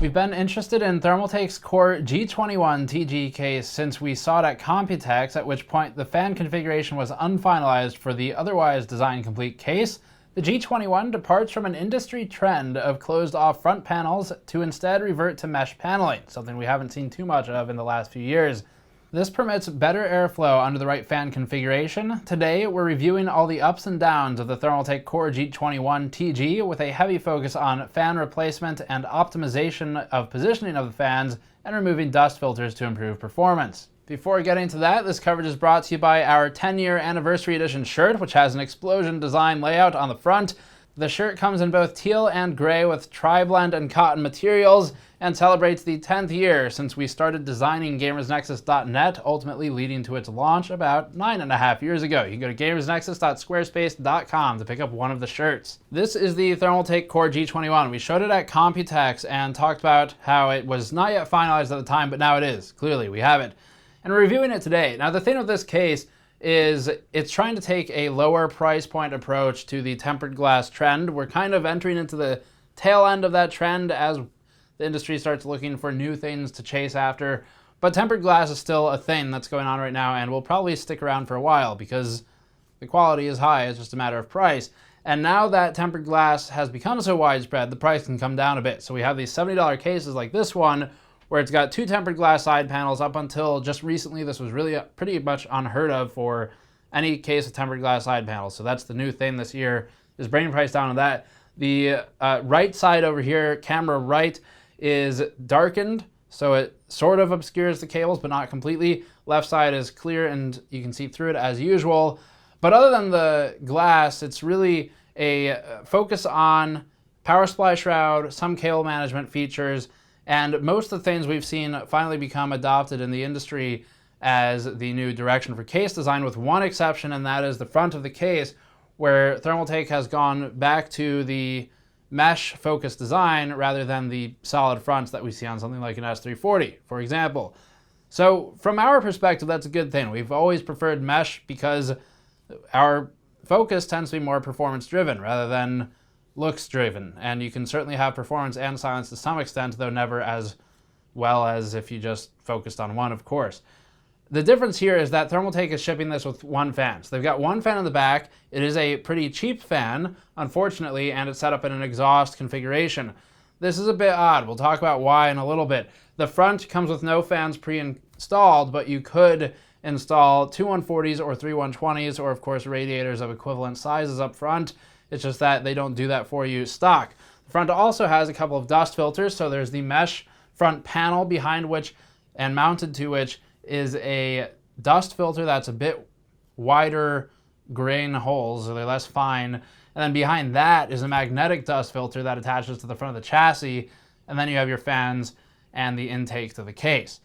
We've been interested in Thermaltake's Core G21 TG case since we saw it at Computex, at which point the fan configuration was unfinalized for the otherwise design-complete case. The G21 departs from an industry trend of closed-off front panels to instead revert to mesh paneling, something we haven't seen too much of in the last few years. This permits better airflow under the right fan configuration. Today, we're reviewing all the ups and downs of the Thermaltake Core G21 TG with a heavy focus on fan replacement and optimization of positioning of the fans and removing dust filters to improve performance. Before getting to that, this coverage is brought to you by our 10-year anniversary edition shirt, which has an explosion design layout on the front. The shirt comes in both teal and gray with tri-blend and cotton materials and celebrates the 10th year since we started designing GamersNexus.net, ultimately leading to its launch about 9.5 years ago. You can go to gamersnexus.squarespace.com to pick up one of the shirts. This is the Thermaltake Core G21. We showed it at Computex and talked about how it was not yet finalized at the time, but now it is. Clearly, we have it. And we're reviewing it today. Now, the thing with this case is it's trying to take a lower price point approach to the tempered glass trend. We're kind of entering into the tail end of that trend as the industry starts looking for new things to chase after. But tempered glass is still a thing that's going on right now and will probably stick around for a while because the quality is high. It's just a matter of price. And now that tempered glass has become so widespread, the price can come down a bit. So we have these $70 cases like this one, where it's got two tempered glass side panels. Up until just recently, this was really pretty much unheard of for any case of tempered glass side panels. So that's the new thing this year, is bringing price down on that. The right side over here, camera right, is darkened, so it sort of obscures the cables, but not completely. Left side is clear and you can see through it as usual. But other than the glass, it's really a focus on power supply shroud, some cable management features, and most of the things we've seen finally become adopted in the industry as the new direction for case design, with one exception, and that is the front of the case, where Thermaltake has gone back to the mesh-focused design rather than the solid fronts that we see on something like an S340, for example. So from our perspective, that's a good thing. We've always preferred mesh because our focus tends to be more performance-driven rather than looks-driven. And you can certainly have performance and silence to some extent, though never as well as if you just focused on one, of course. The difference here is that Thermaltake is shipping this with one fan. So they've got one fan in the back. It is a pretty cheap fan, unfortunately, and it's set up in an exhaust configuration. This is a bit odd. We'll talk about why in a little bit. The front comes with no fans pre-installed, but you could install two 140s or three 120s, or of course radiators of equivalent sizes up front. It's just that they don't do that for you stock. The front also has a couple of dust filters, so there's the mesh front panel behind which and mounted to which is a dust filter that's a bit wider grain holes, so they're less fine. And then behind that is a magnetic dust filter that attaches to the front of the chassis, and then you have your fans and the intake to the case.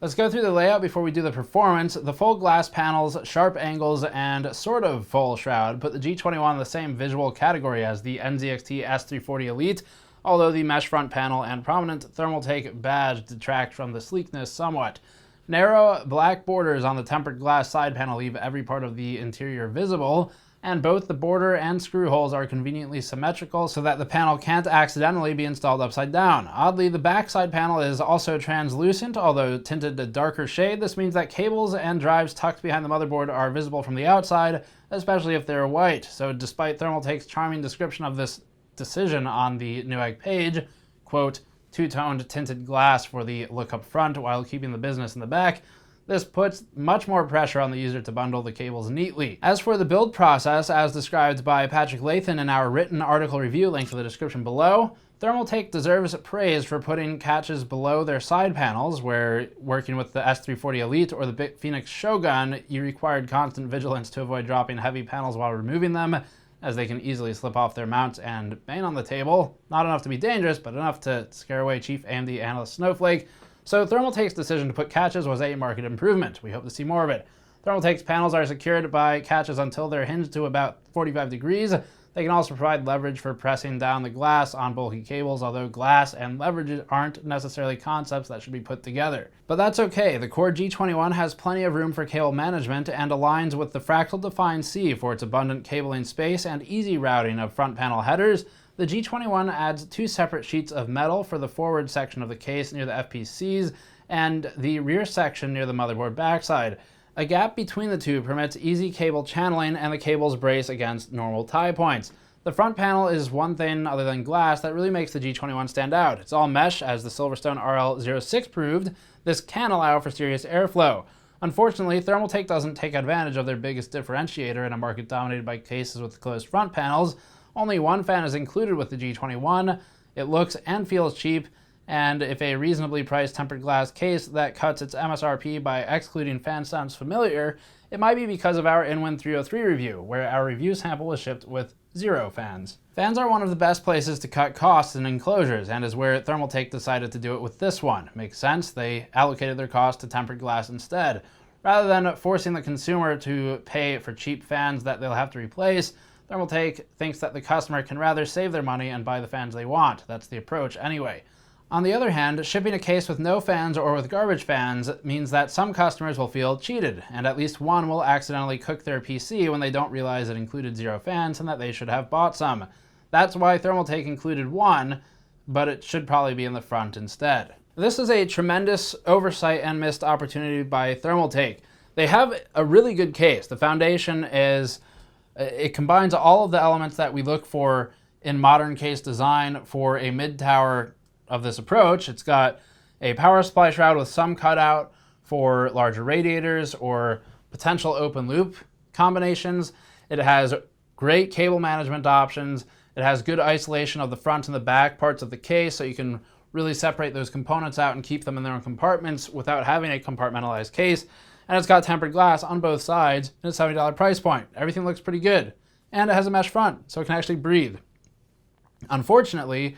Let's go through the layout before we do the performance. The full glass panels, sharp angles, and sort of full shroud put the G21 in the same visual category as the NZXT S340 Elite, although the mesh front panel and prominent Thermaltake badge detract from the sleekness somewhat. Narrow black borders on the tempered glass side panel leave every part of the interior visible, and both the border and screw holes are conveniently symmetrical so that the panel can't accidentally be installed upside down. Oddly, the back side panel is also translucent, although tinted a darker shade. This means that cables and drives tucked behind the motherboard are visible from the outside, especially if they're white. So despite Thermaltake's charming description of this decision on the Newegg page, quote, two-toned tinted glass for the look up front while keeping the business in the back, this puts much more pressure on the user to bundle the cables neatly. As for the build process, as described by Patrick Lathan in our written article review, linked in the description below, Thermaltake deserves praise for putting catches below their side panels, where working with the S340 Elite or the Phoenix Shogun, you required constant vigilance to avoid dropping heavy panels while removing them, as they can easily slip off their mounts and bang on the table. Not enough to be dangerous, but enough to scare away Chief AMD analyst Snowflake. So Thermaltake's decision to put catches was a market improvement. We hope to see more of it. Thermaltake's panels are secured by catches until they're hinged to about 45 degrees. They can also provide leverage for pressing down the glass on bulky cables, although glass and leverage aren't necessarily concepts that should be put together. But that's okay. The Core G21 has plenty of room for cable management and aligns with the fractal defined C for its abundant cabling space and easy routing of front panel headers. The G21 adds two separate sheets of metal for the forward section of the case near the FPCs and the rear section near the motherboard backside. A gap between the two permits easy cable channeling, and the cables brace against normal tie points. The front panel is one thing other than glass that really makes the G21 stand out. It's all mesh, as the Silverstone RL06 proved. This can allow for serious airflow. Unfortunately, Thermaltake doesn't take advantage of their biggest differentiator in a market dominated by cases with closed front panels. Only one fan is included with the G21. It looks and feels cheap, and if a reasonably priced tempered glass case that cuts its MSRP by excluding fan sounds familiar, it might be because of our InWin 303 review, where our review sample was shipped with 0 fans. Fans are one of the best places to cut costs in enclosures, and is where Thermaltake decided to do it with this one. Makes sense, they allocated their cost to tempered glass instead. Rather than forcing the consumer to pay for cheap fans that they'll have to replace, Thermaltake thinks that the customer can rather save their money and buy the fans they want. That's the approach anyway. On the other hand, shipping a case with no fans or with garbage fans means that some customers will feel cheated, and at least one will accidentally cook their PC when they don't realize it included 0 fans and that they should have bought some. That's why Thermaltake included one, but it should probably be in the front instead. This is a tremendous oversight and missed opportunity by Thermaltake. They have a really good case. The foundation is, it combines all of the elements that we look for in modern case design for a mid-tower of this approach. It's got a power supply shroud with some cutout for larger radiators or potential open loop combinations. It has great cable management options. It has good isolation of the front and the back parts of the case, so you can really separate those components out and keep them in their own compartments without having a compartmentalized case. And it's got tempered glass on both sides and a $70 price point. Everything looks pretty good. And it has a mesh front, so it can actually breathe. Unfortunately,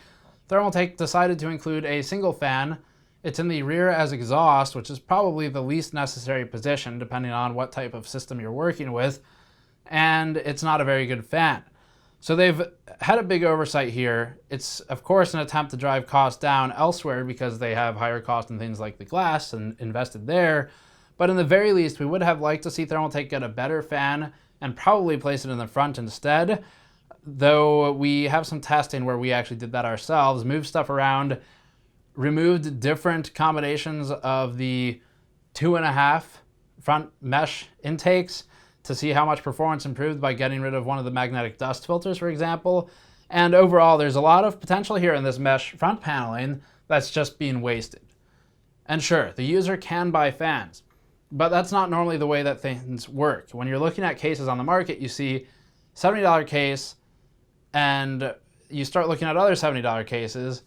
Thermaltake decided to include a single fan. It's in the rear as exhaust, which is probably the least necessary position depending on what type of system you're working with, and it's not a very good fan. So they've had a big oversight here. It's of course an attempt to drive costs down elsewhere because they have higher cost in things like the glass and invested there, but in the very least we would have liked to see Thermaltake get a better fan and probably place it in the front instead. Though we have some testing where we actually did that ourselves, moved stuff around, removed different combinations of the 2.5 front mesh intakes to see how much performance improved by getting rid of one of the magnetic dust filters, for example. And overall, there's a lot of potential here in this mesh front paneling that's just being wasted. And sure, the user can buy fans, but that's not normally the way that things work. When you're looking at cases on the market, you see $70 case, and you start looking at other $70 cases,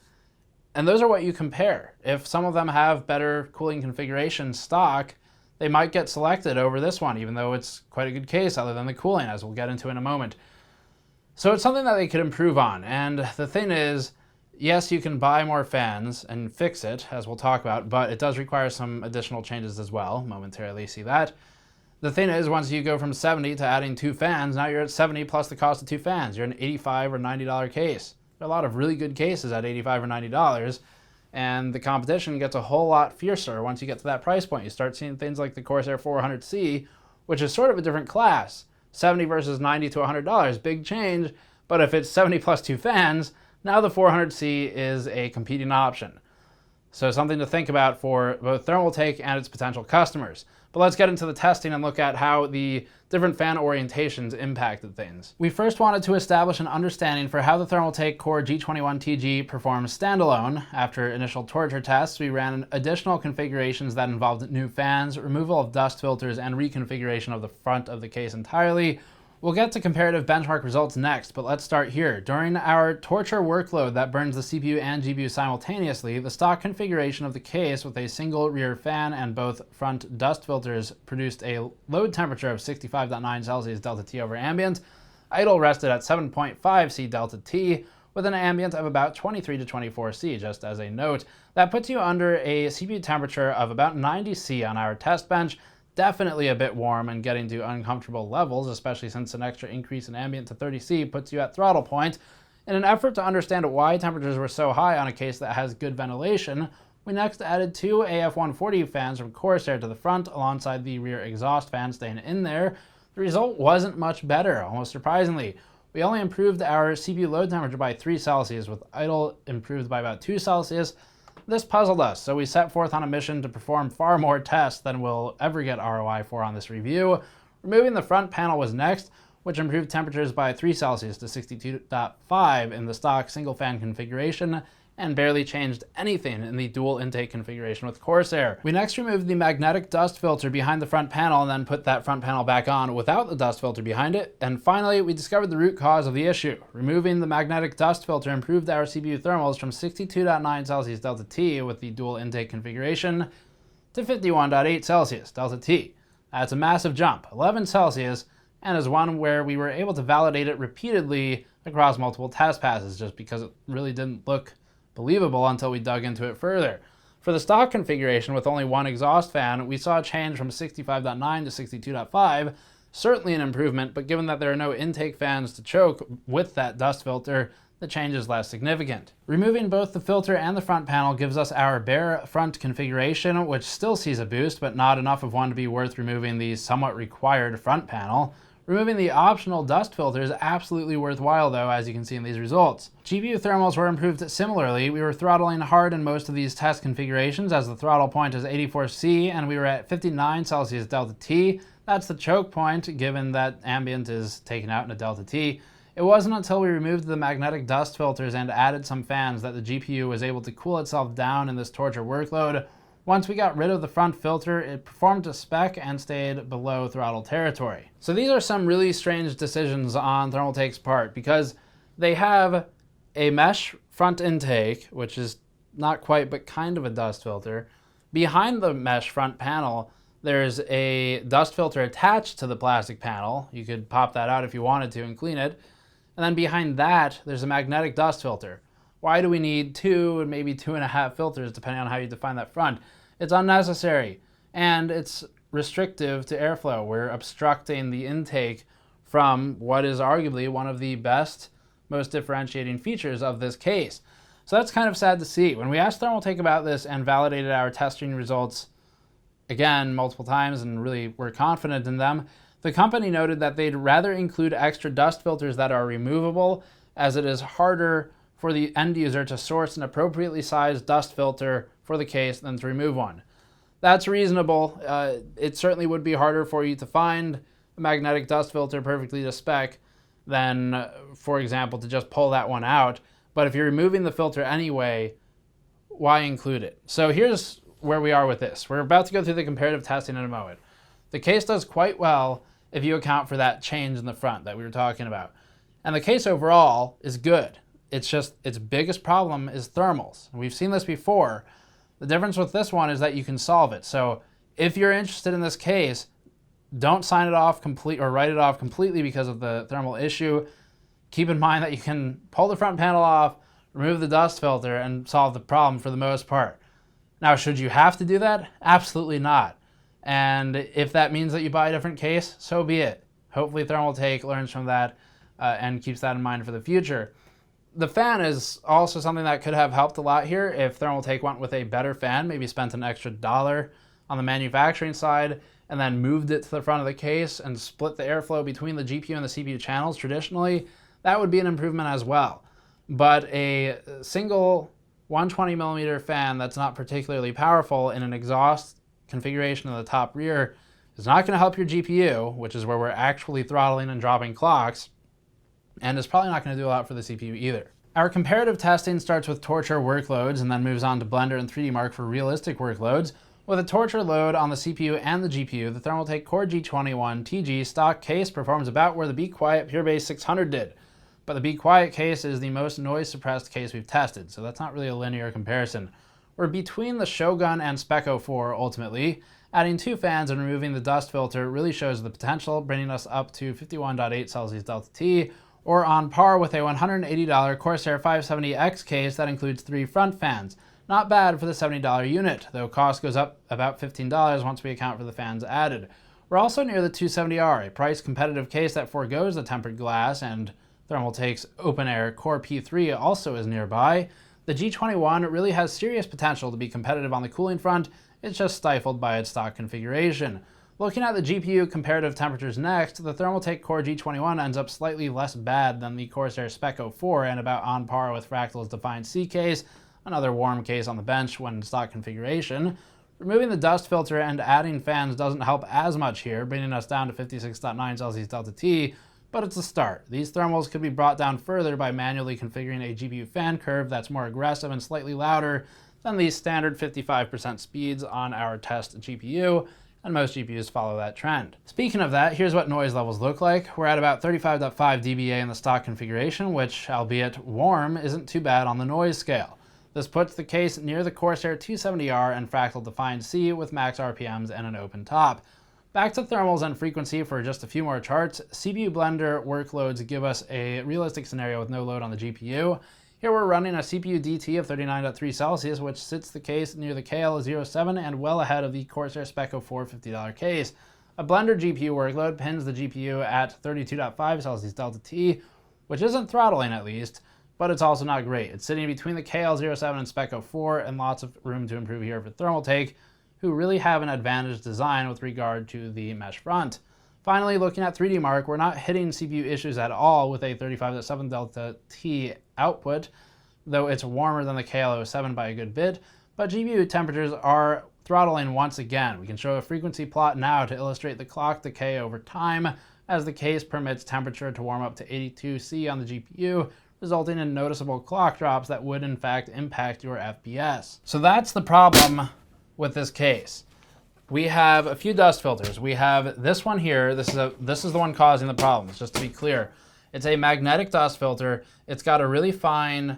and those are what you compare. If some of them have better cooling configuration stock, they might get selected over this one, even though it's quite a good case other than the cooling, as we'll get into in a moment. So it's something that they could improve on, and the thing is, yes, you can buy more fans and fix it, as we'll talk about, but it does require some additional changes as well. Momentarily see that. The thing is, once you go from 70 to adding 2 fans, now you're at 70 plus the cost of 2 fans. You're an $85 or $90 case. There are a lot of really good cases at $85 or $90, and the competition gets a whole lot fiercer once you get to that price point. You start seeing things like the Corsair 400C, which is sort of a different class. 70 versus 90 to $100, big change, but if it's 70 plus 2 fans, now the 400C is a competing option. So something to think about for both Thermaltake and its potential customers. But let's get into the testing and look at how the different fan orientations impacted things. We first wanted to establish an understanding for how the Thermaltake Core G21 TG performs standalone. After initial torture tests, we ran additional configurations that involved new fans, removal of dust filters, and reconfiguration of the front of the case entirely. We'll get to comparative benchmark results next, but let's start here. During our torture workload that burns the CPU and GPU simultaneously, the stock configuration of the case with a single rear fan and both front dust filters produced a load temperature of 65.9 Celsius delta T over ambient. Idle rested at 7.5 C delta T with an ambient of about 23 to 24 C, just as a note. That puts you under a CPU temperature of about 90 C on our test bench. Definitely a bit warm and getting to uncomfortable levels, especially since an extra increase in ambient to 30 C puts you at throttle point. In an effort to understand why temperatures were so high on a case that has good ventilation, we next added 2 AF140 fans from Corsair to the front alongside the rear exhaust fan staying in there. The result wasn't much better, almost surprisingly. We only improved our CPU load temperature by 3 Celsius, with idle improved by about 2 Celsius. This puzzled us, so we set forth on a mission to perform far more tests than we'll ever get ROI for on this review. Removing the front panel was next, which improved temperatures by 3 Celsius to 62.5 in the stock single fan configuration, and barely changed anything in the dual intake configuration with Corsair. We next removed the magnetic dust filter behind the front panel and then put that front panel back on without the dust filter behind it. And finally, we discovered the root cause of the issue. Removing the magnetic dust filter improved our CPU thermals from 62.9 Celsius delta T with the dual intake configuration to 51.8 Celsius delta T. That's a massive jump, 11 Celsius, and is one where we were able to validate it repeatedly across multiple test passes just because it really didn't look believable until we dug into it further. For the stock configuration with only one exhaust fan, we saw a change from 65.9 to 62.5, certainly an improvement, but given that there are no intake fans to choke with that dust filter, the change is less significant. Removing both the filter and the front panel gives us our bare front configuration, which still sees a boost, but not enough of one to be worth removing the somewhat required front panel. Removing the optional dust filter is absolutely worthwhile though, as you can see in these results. GPU thermals were improved similarly. We were throttling hard in most of these test configurations as the throttle point is 84C and we were at 59 Celsius delta T. That's the choke point given that ambient is taken out in a delta T. It wasn't until we removed the magnetic dust filters and added some fans that the GPU was able to cool itself down in this torture workload. Once we got rid of the front filter, it performed to spec and stayed below throttle territory. So these are some really strange decisions on Thermaltake's part because they have a mesh front intake, which is not quite but kind of a dust filter. Behind the mesh front panel, there's a dust filter attached to the plastic panel. You could pop that out if you wanted to and clean it. And then behind that, there's a magnetic dust filter. Why do we need 2 and maybe 2.5 filters, depending on how you define that front? It's unnecessary, and it's restrictive to airflow. We're obstructing the intake from what is arguably one of the best, most differentiating features of this case. So that's kind of sad to see. When we asked Thermaltake about this and validated our testing results, again, multiple times, and really were confident in them, the company noted that they'd rather include extra dust filters that are removable, as it is harder for the end user to source an appropriately sized dust filter for the case than to remove one. That's reasonable. It certainly would be harder for you to find a magnetic dust filter perfectly to spec than, for example, to just pull that one out. But if you're removing the filter anyway, why include it? So here's where we are with this. We're about to go through the comparative testing in a moment. The case does quite well if you account for that change in the front that we were talking about. And the case overall is good. It's just its biggest problem is thermals. We've seen this before. The difference with this one is that you can solve it. So if you're interested in this case, don't sign it off or write it off completely because of the thermal issue. Keep in mind that you can pull the front panel off, remove the dust filter, and solve the problem for the most part. Now, should you have to do that? Absolutely not. And if that means that you buy a different case, so be it. Hopefully Thermaltake learns from that and keeps that in mind for the future. The fan is also something that could have helped a lot here if Thermaltake went with a better fan, maybe spent an extra $1 on the manufacturing side, and then moved it to the front of the case and split the airflow between the GPU and the CPU channels traditionally. That would be an improvement as well. But a single 120mm fan that's not particularly powerful in an exhaust configuration in the top rear is not going to help your GPU, which is where we're actually throttling and dropping clocks, and it's probably not going to do a lot for the CPU either. Our comparative testing starts with torture workloads and then moves on to Blender and 3D Mark for realistic workloads. With a torture load on the CPU and the GPU, the Thermaltake Core G21 TG stock case performs about where the Be Quiet PureBase 600 did. But the Be Quiet case is the most noise-suppressed case we've tested, so that's not really a linear comparison. We're between the Shogun and Spec 04 ultimately. Adding 2 fans and removing the dust filter really shows the potential, bringing us up to 51.8 Celsius delta T, or on par with a $180 Corsair 570X case that includes 3 front fans. Not bad for the $70 unit, though cost goes up about $15 once we account for the fans added. We're also near the 270R, a price competitive case that forgoes the tempered glass, and Thermaltake's Open Air Core P3 also is nearby. The G21 really has serious potential to be competitive on the cooling front. It's just stifled by its stock configuration. Looking at the GPU comparative temperatures next, the Thermaltake Core G21 ends up slightly less bad than the Corsair Spec 04 and about on par with Fractal's Defiant C case, another warm case on the bench when in stock configuration. Removing the dust filter and adding fans doesn't help as much here, bringing us down to 56.9 Celsius delta T, but it's a start. These thermals could be brought down further by manually configuring a GPU fan curve that's more aggressive and slightly louder than the standard 55% speeds on our test GPU, and most GPUs follow that trend. Speaking of that, here's what noise levels look like. We're at about 35.5 dBA in the stock configuration, which, albeit warm, isn't too bad on the noise scale. This puts the case near the Corsair 270R and Fractal Defiant C with max RPMs and an open top. Back to thermals and frequency for just a few more charts. CPU Blender workloads give us a realistic scenario with no load on the GPU. Here we're running a CPU DT of 39.3 Celsius, which sits the case near the KL07 and well ahead of the Corsair Spec 04 $50 case. A Blender GPU workload pins the GPU at 32.5 Celsius delta T, which isn't throttling at least, but it's also not great. It's sitting between the KL07 and Spec 04, and lots of room to improve here for Thermaltake, who really have an advantaged design with regard to the mesh front. Finally, looking at 3D Mark, we're not hitting CPU issues at all with a 35.7 delta T output, though it's warmer than the KL07 by a good bit, but GPU temperatures are throttling once again. We can show a frequency plot now to illustrate the clock decay over time as the case permits temperature to warm up to 82 C on the GPU, resulting in noticeable clock drops that would in fact impact your FPS. So that's the problem with this case. We have a few dust filters. We have this one here. This is the one causing the problems, just to be clear. It's a magnetic dust filter. It's got a really fine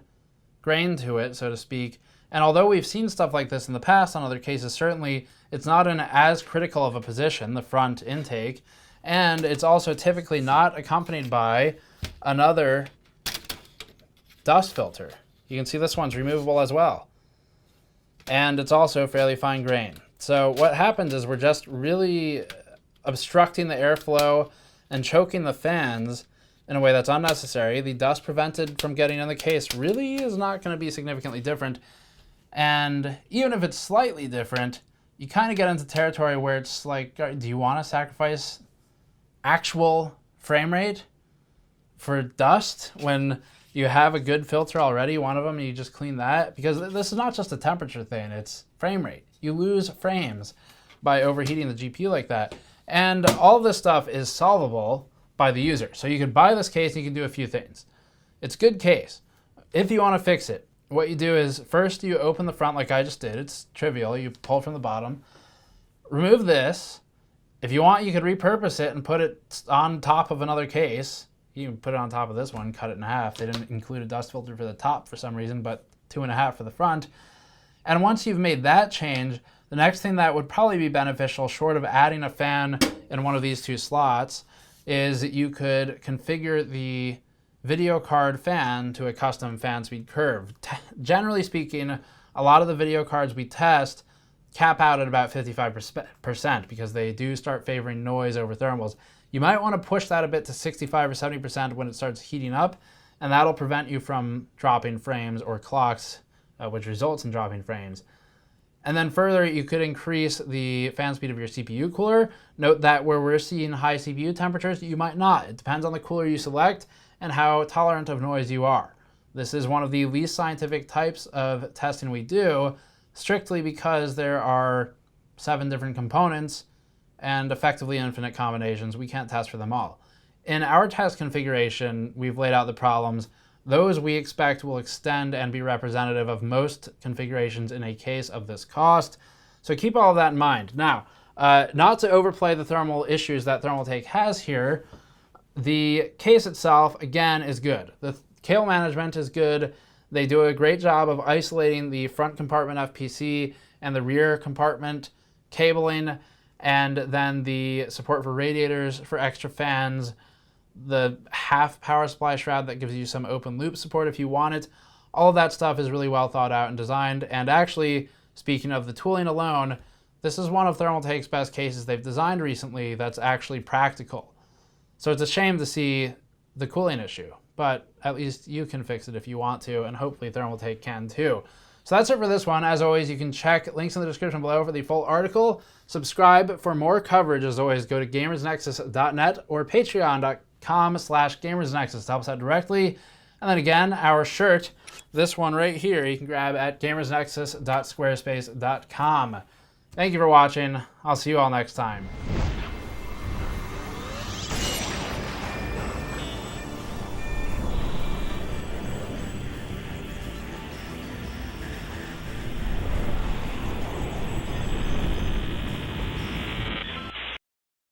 grain to it, so to speak. And although we've seen stuff like this in the past on other cases, certainly it's not in as critical of a position, the front intake. And it's also typically not accompanied by another dust filter. You can see this one's removable as well. And it's also fairly fine grain. So what happens is we're just really obstructing the airflow and choking the fans in a way that's unnecessary. The dust prevented from getting in the case really is not going to be significantly different. And even if it's slightly different, you kind of get into territory where it's like, do you want to sacrifice actual frame rate for dust when you have a good filter already, one of them, and you just clean that? Because this is not just a temperature thing, it's frame rate. You lose frames by overheating the GPU like that. And all of this stuff is solvable by the user. So you could buy this case and you can do a few things. It's a good case. If you want to fix it, what you do is first you open the front like I just did. It's trivial. You pull from the bottom. Remove this. If you want, you could repurpose it and put it on top of another case. You can put it on top of this one, cut it in half. They didn't include a dust filter for the top for some reason, but 2.5 for the front. And once you've made that change, the next thing that would probably be beneficial, short of adding a fan in one of these two slots, is you could configure the video card fan to a custom fan speed curve. Generally speaking, a lot of the video cards we test cap out at about 55% because they do start favoring noise over thermals. You might want to push that a bit to 65 or 70% when it starts heating up, and that'll prevent you from dropping frames or clocks, which results in dropping frames. And then further, you could increase the fan speed of your CPU cooler. Note that where we're seeing high CPU temperatures, you might not. It depends on the cooler you select and how tolerant of noise you are. This is one of the least scientific types of testing we do, strictly because there are 7 different components and effectively infinite combinations. We can't test for them all. In our test configuration, we've laid out the problems. Those we expect will extend and be representative of most configurations in a case of this cost. So keep all of that in mind. Now, not to overplay the thermal issues that Thermaltake has here, the case itself, again, is good. The cable management is good. They do a great job of isolating the front compartment FPC and the rear compartment cabling, and then the support for radiators for extra fans, the half power supply shroud that gives you some open loop support if you want it. All of that stuff is really well thought out and designed. And actually, speaking of the tooling alone, this is one of Thermaltake's best cases they've designed recently that's actually practical. So it's a shame to see the cooling issue, but at least you can fix it if you want to, and hopefully Thermaltake can too. So that's it for this one. As always, you can check links in the description below for the full article. Subscribe for more coverage. As always, go to gamersnexus.net or patreon.com/gamersnexus to help us out directly. And then again, our shirt, this one right here, you can grab at gamersnexus.squarespace.com. Thank you for watching. I'll see you all next time.